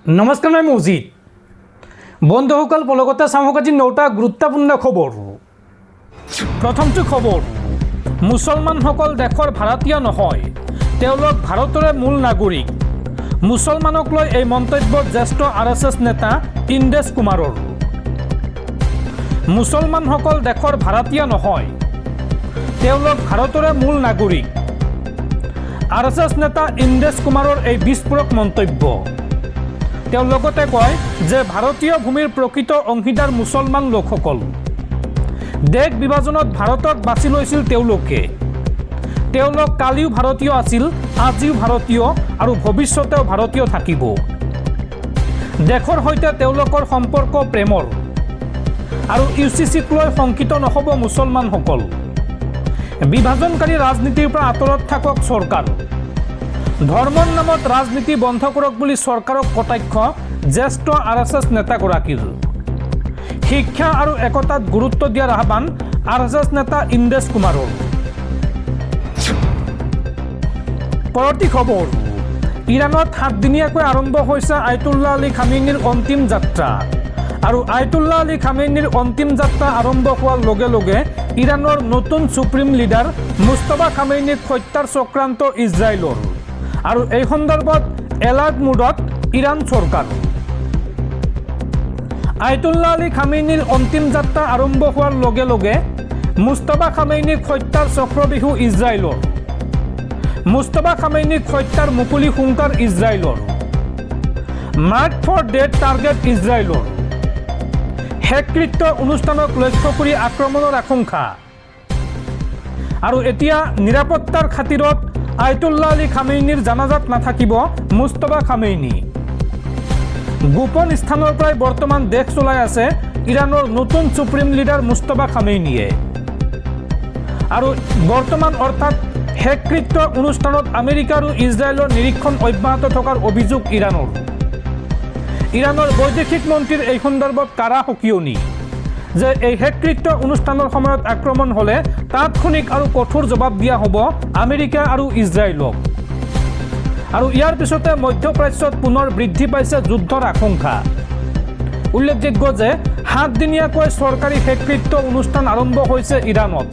নমস্কাৰ, মই মৌজিদ। বন্ধুসকল, পলকতে চাওক আজি 9টা গুৰুত্বপূৰ্ণ খবৰ। প্ৰথমটো খবৰ, মুছলমানসকল দেশৰ ভাৰতীয় নহয়, তেওঁলোক ভাৰতৰে মূল নাগৰিক। মুছলমানক লৈ এই মন্তব্য জ্যেষ্ঠ RSS নেতা ইন্দ্ৰেশ কুমাৰৰ। মুছলমানসকল দেশৰ ভাৰতীয় নহয়, তেওঁলোক ভাৰতৰে মূল নাগৰিক। RSS নেতা ইন্দ্ৰেশ কুমাৰৰ এই বিস্ফোৰক মন্তব্য। তেওঁ লগতে কয় যে ভাৰতীয় ভূমিৰ প্ৰকৃত অংশীদাৰ মুছলমান লোকসকল। দেশ বিভাজনত ভাৰতক বাছি লৈছিল তেওঁলোকে। তেওঁলোক কালিও ভাৰতীয় আছিল, আজিও ভাৰতীয় আৰু ভৱিষ্যতেও ভাৰতীয় থাকিব। দেশৰ সৈতে তেওঁলোকৰ সম্পৰ্ক প্ৰেমৰ। আৰু UCCক লৈ শংকিত নহ'ব মুছলমানসকল। বিভাজনকাৰী ৰাজনীতিৰ পৰা আঁতৰত থাকক চৰকাৰ। ধৰ্মৰ নামত ৰাজনীতি বন্ধ কৰক বুলি চৰকাৰক কটাক্ষ জ্যেষ্ঠ RSS নেতাগৰাকীৰ। শিক্ষা আৰু একতাত গুৰুত্ব দিয়াৰ আহ্বান RSS নেতা ইন্দ্ৰেশ কুমাৰৰ। পৰৱৰ্তী খবৰ, ইৰাণত 7 দিনীয়াকৈ আৰম্ভ হৈছে আয়াতুল্লাহ আলী খামেইনিৰ অন্তিম যাত্ৰা। আৰু আয়াতুল্লাহ আলী খামেইনিৰ অন্তিম যাত্ৰা আৰম্ভ হোৱাৰ লগে লগে ইৰাণৰ নতুন সুপ্ৰিম লিডাৰ মুস্তাফা খামেইনিক হত্যাৰ চক্ৰান্ত ইজৰাইলৰ। আৰু এই সন্দৰ্ভত এলাৰ্ট মুডত ইৰাণ চৰকাৰ। আয়াতুল্লাহ আলী খামেইনিৰ অন্তিম যাত্ৰা আৰম্ভ হোৱাৰ লগে লগে মুস্তাফা খামেইনিক হত্যাৰ চক্ৰবিহু ইজৰাইলৰ। মুস্তাফা খামেইনিক হত্যাৰ মুকলি হুংকাৰ ইজৰাইলৰ। মাৰ্ক ফৰ ডেড টাৰ্গেট ইজৰাইলৰ। শেষকৃত্য অনুষ্ঠানক লক্ষ্য কৰি আক্ৰমণৰ আশংকা। আৰু এতিয়া নিৰাপত্তাৰ খাতিৰত আয়াতুল্লাহ আলী খামেইনিৰ জানাজাত নাথাকিব মুস্তাফা খামেইনি। গোপন স্থানৰ পৰাই বৰ্তমান দেশ চলাই আছে ইৰাণৰ নতুন সুপ্ৰিম লিডাৰ মুস্তাফা খামেইনিয়ে। আৰু বৰ্তমান অৰ্থাৎ শেষকৃত্য অনুষ্ঠানত আমেৰিকা আৰু ইজৰাইলৰ নিৰীক্ষণ অব্যাহত থকাৰ অভিযোগ ইৰাণৰ। ইৰাণৰ বৈদেশিক মন্ত্ৰীৰ এই সন্দৰ্ভত কাৰা সকিয়নি যে এই শেষকৃত্য অনুষ্ঠানৰ সময়ত আক্ৰমণ হ'লে তাৎক্ষণিক আৰু কঠোৰ জবাব দিয়া হ'ব আমেৰিকা আৰু ইজৰাইলক। আৰু ইয়াৰ পিছতে মধ্যপ্ৰাচ্যত পুনৰ বৃদ্ধি পাইছে যুদ্ধৰ আশংকা। উল্লেখযোগ্য যে 7 দিনীয়াকৈ চৰকাৰী শেষকৃত্য অনুষ্ঠান আৰম্ভ হৈছে ইৰাণত।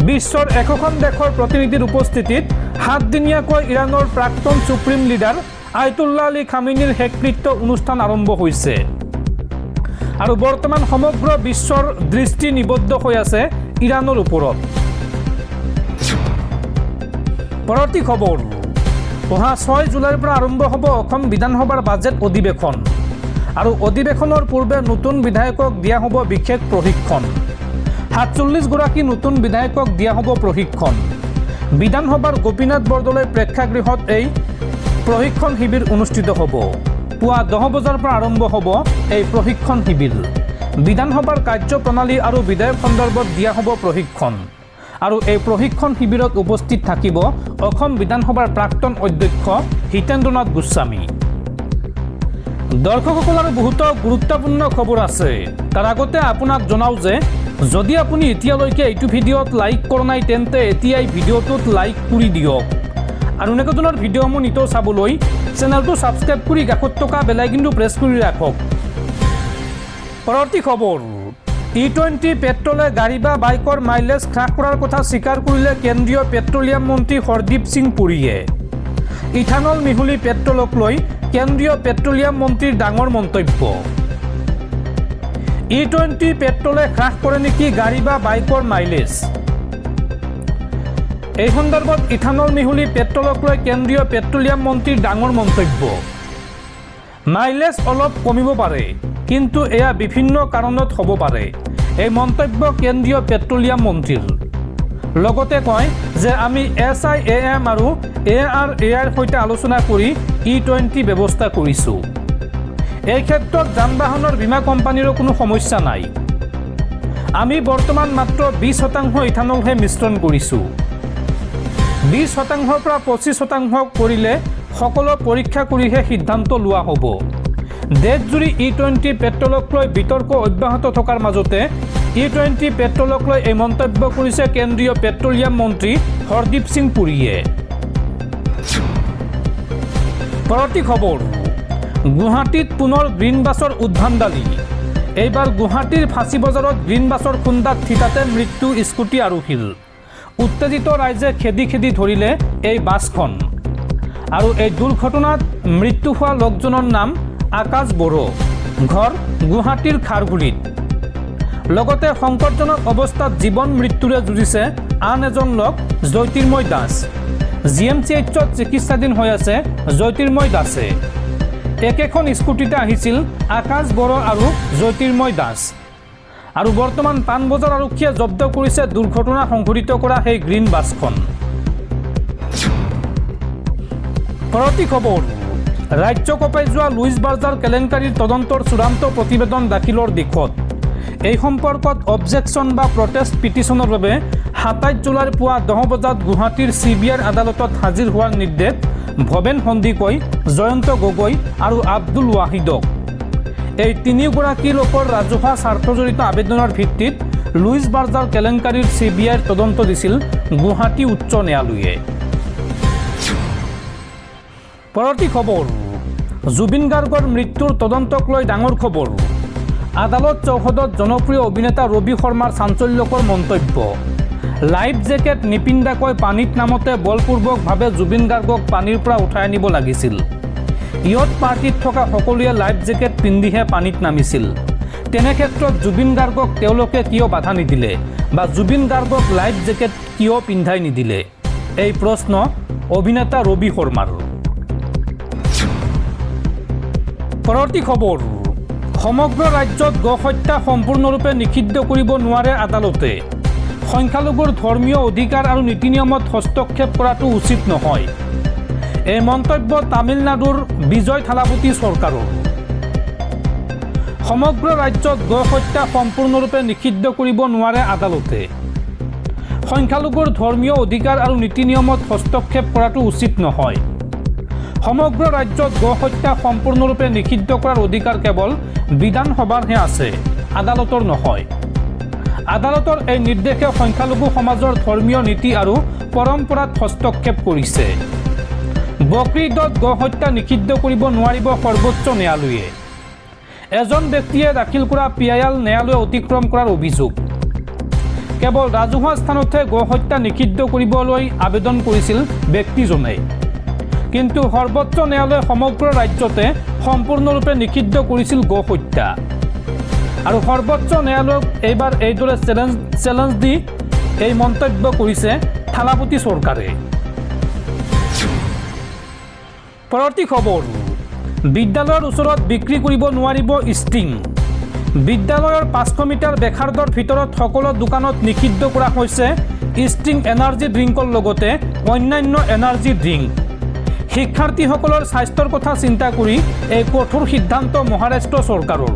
বিশ্বৰ 100খন দেশৰ প্ৰতিনিধিৰ উপস্থিতিত 7 দিনীয়াকৈ ইৰাণৰ প্ৰাক্তন সুপ্ৰিম লিডাৰ আয়াতুল্লাহ আলী খামেইনিৰ শেষকৃত্য অনুষ্ঠান আৰম্ভ হৈছে। আৰু বৰ্তমান সমগ্ৰ বিশ্বৰ দৃষ্টি নিবদ্ধ হৈ আছে ইৰাণৰ ওপৰত। পৰৱৰ্তী খবৰ, অহা 6 জুলাইৰ পৰা আৰম্ভ হ'ব অসম বিধানসভাৰ বাজেট অধিৱেশন। আৰু অধিৱেশনৰ পূৰ্বে নতুন বিধায়কক দিয়া হ'ব বিশেষ প্ৰশিক্ষণ। 47 গৰাকী নতুন বিধায়কক দিয়া হ'ব প্ৰশিক্ষণ। বিধানসভাৰ গোপীনাথ বৰদলৈ প্ৰেক্ষাগৃহত এই প্ৰশিক্ষণ শিবিৰ অনুষ্ঠিত হ'ব। পুৱা 10 বজাৰ পৰা আৰম্ভ হ'ব এই প্ৰশিক্ষণ শিবিৰ। বিধানসভাৰ কাৰ্যপ্ৰণালী আৰু বিধায়ক সন্দৰ্ভত দিয়া হ'ব প্ৰশিক্ষণ। আৰু এই প্ৰশিক্ষণ শিবিৰত উপস্থিত থাকিব অসম বিধানসভাৰ প্ৰাক্তন অধ্যক্ষ হিতেন্দ্ৰনাথ গোস্বামী। দৰ্শকসকল, আৰু বহুতো গুৰুত্বপূৰ্ণ খবৰ আছে। তাৰ আগতে আপোনাক জনাওঁ যে যদি আপুনি এতিয়ালৈকে এইটো ভিডিঅ'ত লাইক কৰা নাই তেন্তে এতিয়াই ভিডিঅ'টোত লাইক কৰি দিয়ক। আৰু এনেকুৱা ধৰণৰ ভিডিঅ'সমূহ নিতৌ চাবলৈ চেনেলটো ছাবস্ক্ৰাইব কৰি কাষত থকা বেল আইকনটো প্ৰেছ কৰি ৰাখক। পৰৱৰ্তী খবৰ, E20 পেট্ৰলে গাড়ী বা বাইকৰ মাইলেজ হ্ৰাস কৰাৰ কথা স্বীকাৰ কৰিলে কেন্দ্ৰীয় পেট্ৰলিয়াম মন্ত্ৰী হৰদীপ সিং পুৰীয়ে। ইথানল মিহলি পেট্ৰলক লৈ কেন্দ্ৰীয় পেট্ৰলিয়াম মন্ত্ৰীৰ ডাঙৰ মন্তব্য। E20 পেট্ৰলে হ্ৰাস কৰে নেকি গাড়ী বা বাইকৰ মাইলেজ? এই সন্দৰ্ভত ইথানল মিহলি পেট্ৰলক লৈ কেন্দ্ৰীয় পেট্ৰলিয়াম মন্ত্ৰীৰ ডাঙৰ মন্তব্য। মাইলেজ অলপ কমিব পাৰে, কিন্তু এয়া বিভিন্ন কাৰণত হ'ব পাৰে। এই মন্তব্য কেন্দ্ৰীয় পেট্ৰলিয়াম মন্ত্ৰীৰ। লগতে কয় যে আমি SIAM আৰু ARAIৰ সৈতে আলোচনা কৰি E20 ব্যৱস্থা কৰিছোঁ। এই ক্ষেত্ৰত যান বাহনৰ বীমা কোম্পানীৰো কোনো সমস্যা নাই। আমি বৰ্তমান মাত্ৰ 20% ইথানলহে মিশ্ৰণ কৰিছোঁ। 20%ৰ পৰা 25% কৰিলে সকলো পৰীক্ষা কৰিহে সিদ্ধান্ত লোৱা হ'ব। দেশজুৰি E20 পেট্ৰলক লৈ বিতৰ্ক অব্যাহত থকাৰ মাজতে E20 পেট্ৰলক লৈ এই মন্তব্য কৰিছে কেন্দ্ৰীয় পেট্ৰলিয়াম মন্ত্ৰী হৰদীপ সিং পুৰীয়ে। পৰৱৰ্তী খবৰ, গুৱাহাটীত পুনৰ গ্ৰীণ বাছৰ উদ্ভণ্ডালি। এইবাৰ গুৱাহাটীৰ ফাঁচী বজাৰত গ্ৰীণ বাছৰ খুন্দাত থিতাতে মৃত্যু স্কুটি আৰোহীৰ। উত্তেজিত ৰাইজে খেদি খেদি ধৰিলে এই বাছখন। আৰু এই দুৰ্ঘটনাত মৃত্যু হোৱা লোকজনৰ নাম আকাশ বড়ো, ঘৰ গুৱাহাটীৰ খাৰঘুলিত। লগতে সংকটজনক অৱস্থাত জীৱন মৃত্যুৰে যুঁজিছে আন এজন লোক জ্যোতিৰ্ময় দাস। GMCHত চিকিৎসাধীন হৈ আছে জ্যোতিৰ্ময় দাসে। একেখন স্কুটিতে আহিছিল আকাশ বড়ো আৰু জ্যোতিৰ্ময় দাস। আৰু বৰ্তমান পাণবজাৰ আৰক্ষীয়ে জব্দ কৰিছে দুৰ্ঘটনা সংঘটিত কৰা সেই গ্ৰীণ বাছখন। পৰৱৰ্তী খবৰ, ৰাজ্য কঁপাই যোৱা লুইচ বাৰ্জাৰ কেলেংকাৰীৰ তদন্তৰ চূড়ান্ত প্ৰতিবেদন দাখিলৰ দিশত। এই সম্পৰ্কত অবজেকশ্যন বা প্ৰটেষ্ট পিটিশ্যনৰ বাবে 27 জুলাইৰ পুৱা 10 বজাত গুৱাহাটীৰ CBI আদালতত হাজিৰ হোৱাৰ নিৰ্দেশ ভৱেন সন্দিকৈ, জয়ন্ত গগৈ আৰু আব্দুল ৱাহিদক। এই তিনিওগৰাকী লোকৰ ৰাজহুৱা স্বাৰ্থজড়িত আবেদনৰ ভিত্তিত লুইচ বাৰ্জাৰ কেলেংকাৰীৰ CBIৰ তদন্ত দিছিল গুৱাহাটী উচ্চ ন্যায়ালয়ে। পৰৱৰ্তী খবৰ, জুবিন গাৰ্গৰ মৃত্যুৰ তদন্তক লৈ ডাঙৰ খবৰ। আদালত চৌহদত জনপ্ৰিয় অভিনেতা ৰবি শৰ্মাৰ চাঞ্চল্যকৰ মন্তব্য। লাইফ জেকেট নিপিন্ধাকৈ পানীত নামতে বলপূৰ্বকভাৱে জুবিন গাৰ্গক পানীৰ পৰা উঠাই আনিব লাগিছিল। ইয়ত পাৰ্টিত থকা সকলোৱে লাইফ জেকেট পিন্ধিহে পানীত নামিছিল। তেনে ক্ষেত্ৰত জুবিন গাৰ্গক তেওঁলোকে কিয় বাধা নিদিলে বা জুবিন গাৰ্গক লাইফ জেকেট কিয় পিন্ধাই নিদিলে? এই প্ৰশ্ন অভিনেতা ৰবি শৰ্মাৰ। পৰৱৰ্তী খবৰ, সমগ্ৰ ৰাজ্যত গো হত্যা সম্পূৰ্ণৰূপে নিষিদ্ধ কৰিব নোৱাৰে আদালতে। সংখ্যালঘুৰ ধৰ্মীয় অধিকাৰ আৰু নীতি নিয়মত হস্তক্ষেপ কৰাটো উচিত নহয়। এই মন্তব্য তামিলনাডুৰ বিজয় থালাপতি চৰকাৰৰ। সমগ্ৰ ৰাজ্যত গো হত্যা সম্পূৰ্ণৰূপে নিষিদ্ধ কৰিব নোৱাৰে আদালতে। সংখ্যালঘুৰ ধৰ্মীয় অধিকাৰ আৰু নীতি নিয়মত হস্তক্ষেপ কৰাটো উচিত নহয়। সমগ্ৰ ৰাজ্যত গো হত্যা সম্পূৰ্ণৰূপে নিষিদ্ধ কৰাৰ অধিকাৰ কেৱল বিধানসভাৰহে আছে, আদালতৰ নহয়। আদালতৰ এই নিৰ্দেশে সংখ্যালঘু সমাজৰ ধৰ্মীয় নীতি আৰু পৰম্পৰাত হস্তক্ষেপ কৰিছে। বকৰি ঈদত গো হত্যা নিষিদ্ধ কৰিব নোৱাৰিব সৰ্বোচ্চ ন্যায়ালয়ে। এজন ব্যক্তিয়ে দাখিল কৰা PIL ন্যায়ালয়ে অতিক্ৰম কৰাৰ অভিযোগ। কেৱল ৰাজহুৱা স্থানতহে গো হত্যা নিষিদ্ধ কৰিবলৈ আবেদন কৰিছিল ব্যক্তিজনে। কিন্তু সৰ্বোচ্চ ন্যায়ালয়ে সমগ্ৰ ৰাজ্যতে সম্পূৰ্ণৰূপে নিষিদ্ধ কৰিছিল গো হত্যা। আৰু সৰ্বোচ্চ ন্যায়ালয়ক এইবাৰ এইদৰে চেলেঞ্জ দি এই মন্তব্য কৰিছে থালাপতি চৰকাৰে। পৰৱৰ্তী খবৰ, বিদ্যালয়ৰ ওচৰত বিক্ৰী কৰিব নোৱাৰিব ষ্টিং। বিদ্যালয়ৰ 500 মিটাৰ বেখাৰ্ডৰ ভিতৰত সকলো দোকানত নিষিদ্ধ কৰা হৈছে ষ্টিং এনাৰ্জি ড্ৰিংকৰ লগতে অন্যান্য এনাৰ্জি ড্ৰিংক। শিক্ষাৰ্থীসকলৰ স্বাস্থ্যৰ কথা চিন্তা কৰি এই কঠোৰ সিদ্ধান্ত মহাৰাষ্ট্ৰ চৰকাৰৰ।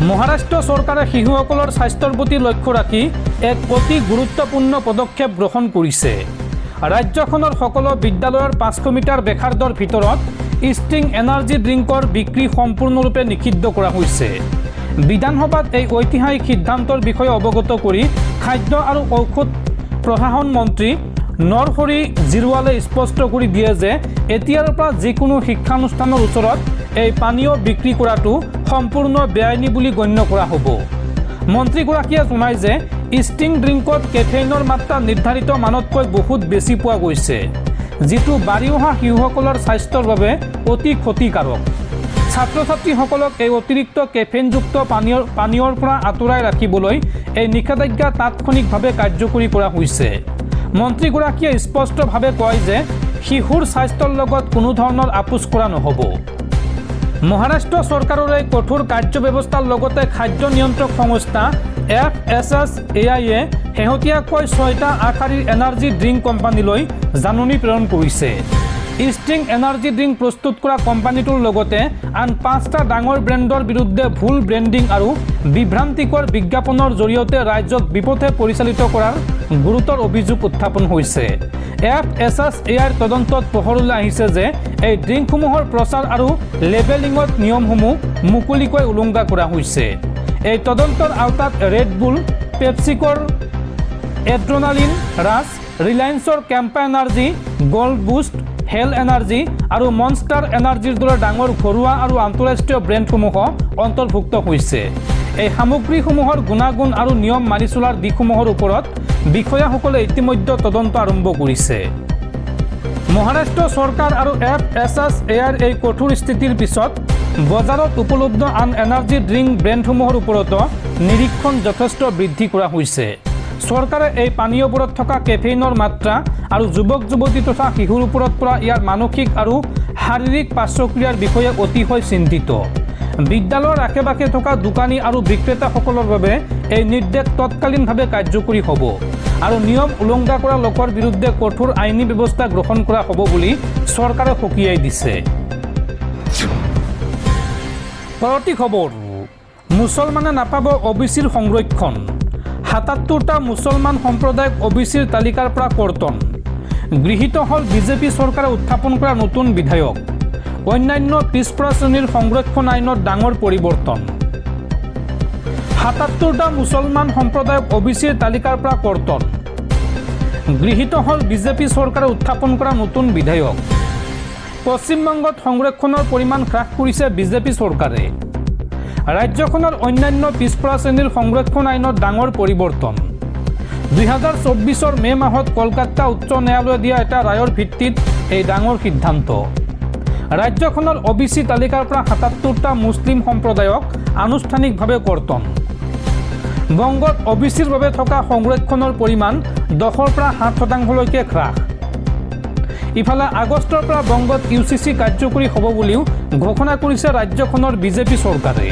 মহাৰাষ্ট্ৰ চৰকাৰে শিশুসকলৰ স্বাস্থ্যৰ প্ৰতি লক্ষ্য ৰাখি এক অতি গুৰুত্বপূৰ্ণ পদক্ষেপ গ্ৰহণ কৰিছে। ৰাজ্যখনৰ সকলো বিদ্যালয়ৰ 500 মিটাৰ বেখাৰ্ডৰ ভিতৰত ষ্টিং এনাৰ্জি ড্ৰিংকৰ বিক্ৰী সম্পূৰ্ণৰূপে নিষিদ্ধ কৰা হৈছে। বিধানসভাত এই ঐতিহাসিক সিদ্ধান্তৰ বিষয়ে অৱগত কৰি খাদ্য আৰু ঔষধ প্ৰশাসন মন্ত্ৰী নৰহৰি জিৰৱালে স্পষ্ট কৰি দিয়ে যে এতিয়াৰ পৰা যিকোনো শিক্ষানুষ্ঠানৰ ওচৰত এই পানীয় বিক্ৰী কৰাটো সম্পূৰ্ণ বেআইনী বুলি গণ্য কৰা হ'ব। মন্ত্ৰীগৰাকীয়ে জনায় যে ষ্টিং ড্ৰিংকত কেফেইনৰ মাত্ৰা নিৰ্ধাৰিত মানতকৈ বহুত বেছি পোৱা গৈছে, যিটো বাঢ়ি অহা শিশুসকলৰ স্বাস্থ্যৰ বাবে অতি ক্ষতিকাৰক। ছাত্ৰ ছাত্ৰীসকলক এই অতিৰিক্ত কেফেইনযুক্ত পানীয়ৰ পৰা আঁতৰাই ৰাখিবলৈ এই নিষেধাজ্ঞা তাৎক্ষণিকভাৱে কাৰ্যকৰী কৰা হৈছে। মন্ত্ৰীগৰাকীয়ে স্পষ্টভাৱে কয় যে শিশুৰ স্বাস্থ্যৰ লগত কোনো ধৰণৰ আপোচ কৰা নহ'ব। মহাৰাষ্ট্ৰ চৰকাৰৰ এই কঠোৰ কাৰ্যব্যৱস্থাৰ লগতে খাদ্য নিয়ন্ত্ৰক সংস্থা FSSAI-এ শেহতীয়াকৈ 6টা আগশাৰীৰ এনাৰ্জি ড্ৰিংক কোম্পানীলৈ জাননী প্ৰেৰণ কৰিছে। ষ্টিং এনাৰ্জি ড্ৰিংক প্ৰস্তুত কৰা কোম্পানীটোৰ লগতে আন 5টা ডাঙৰ ব্ৰেণ্ডৰ বিৰুদ্ধে ভুল ব্ৰেণ্ডিং আৰু বিভ্ৰান্তিকৰ বিজ্ঞাপনৰ জৰিয়তে ৰাজ্যক বিপথে পৰিচালিত কৰাৰ গুৰুতৰ অভিযোগ উত্থাপন হৈছে। FSSAI-ৰ তদন্তত পোহৰলৈ আহিছে যে এই ড্ৰিংকসমূহৰ প্ৰচাৰ আৰু লেবেলিঙত নিয়মসমূহ মুকলিকৈ উলংঘা কৰা হৈছে। এই তদন্তৰ আওতাত ৰেড বুল, পেপচিকৰ এড্ৰেনালিন ৰাছ, ৰিলায়েন্সৰ Campa energy, Gold Boost, Hell energy আৰু মনষ্টাৰ এনাৰ্জিৰ দৰে ডাঙৰ ঘৰুৱা আৰু আন্তঃৰাষ্ট্ৰীয় ব্ৰেণ্ডসমূহ অন্তৰ্ভুক্ত হৈছে। এই সামগ্ৰীসমূহৰ গুণাগুণ আৰু নিয়ম মানি চলাৰ দিশসমূহৰ ওপৰত বিষয়াসকলে ইতিমধ্যে তদন্ত আৰম্ভ কৰিছে। মহাৰাষ্ট্ৰ চৰকাৰ আৰু FSSAIৰ এই কঠোৰ স্থিতিৰ পিছত বজাৰত উপলব্ধ আন এনাৰ্জি ড্ৰিংক ব্ৰেণ্ডসমূহৰ ওপৰতো নিৰীক্ষণ যথেষ্ট বৃদ্ধি কৰা হৈছে। চৰকাৰে এই পানীয়বোৰত থকা কেফেইনৰ মাত্ৰা আৰু যুৱক যুৱতী তথা শিশুৰ ওপৰত পৰা ইয়াৰ মানসিক আৰু শাৰীৰিক পাৰ্শ্বক্ৰিয়াৰ বিষয়ে অতিশয় চিন্তিত। বিদ্যালয়ৰ আশে পাশে থকা দোকানী আৰু বিক্ৰেতাসকলৰ বাবে এই নিৰ্দেশ তৎকালীনভাৱে কাৰ্যকৰী হ'ব আৰু নিয়ম উলংঘা কৰা লোকৰ বিৰুদ্ধে কঠোৰ আইনী ব্যৱস্থা গ্ৰহণ কৰা হ'ব বুলি চৰকাৰে সকীয়াই দিছে। পৰৱৰ্তী খবৰ, মুছলমানে নাপাব OBCৰ সংৰক্ষণ। ৭৭টা মুছলমান সম্প্ৰদায়ক OBCৰ তালিকাৰ পৰা কৰ্তন। গৃহীত হ'ল বিজেপি চৰকাৰে উত্থাপন কৰা নতুন বিধায়ক। অন্যান্য পিছপৰা শ্ৰেণীৰ সংৰক্ষণ আইনত ডাঙৰ পৰিৱৰ্তন। ৭৭টা মুছলমান সম্প্ৰদায়ক OBCৰ তালিকাৰ পৰা কৰ্তন। গৃহীত হ'ল বিজেপি চৰকাৰে উত্থাপন কৰা নতুন বিধায়ক। পশ্চিমবংগত সংৰক্ষণৰ পৰিমাণ হ্ৰাস কৰিছে বিজেপি চৰকাৰে। ৰাজ্যখনৰ অন্যান্য পিছপৰা শ্ৰেণীৰ সংৰক্ষণ আইনত ডাঙৰ পৰিৱৰ্তন। ২০২৪ মে মাহত কলকাতা উচ্চ ন্যায়ালয়ে দিয়া এটা ৰায়ৰ ভিত্তিত এই ডাঙৰ সিদ্ধান্ত। ৰাজ্যখনৰ OBC তালিকাৰ পৰা ৭৭টা মুছলিম সম্প্ৰদায়ক আনুষ্ঠানিকভাৱে কৰ্তন। বংগত OBCৰ বাবে থকা সংৰক্ষণৰ পৰিমাণ 10ৰ পৰা 7% হ্ৰাস। ইফালে আগষ্টৰ পৰা বংগত UCC কাৰ্যকৰী হ'ব বুলিও ঘোষণা কৰিছে ৰাজ্যখনৰ বিজেপি চৰকাৰে।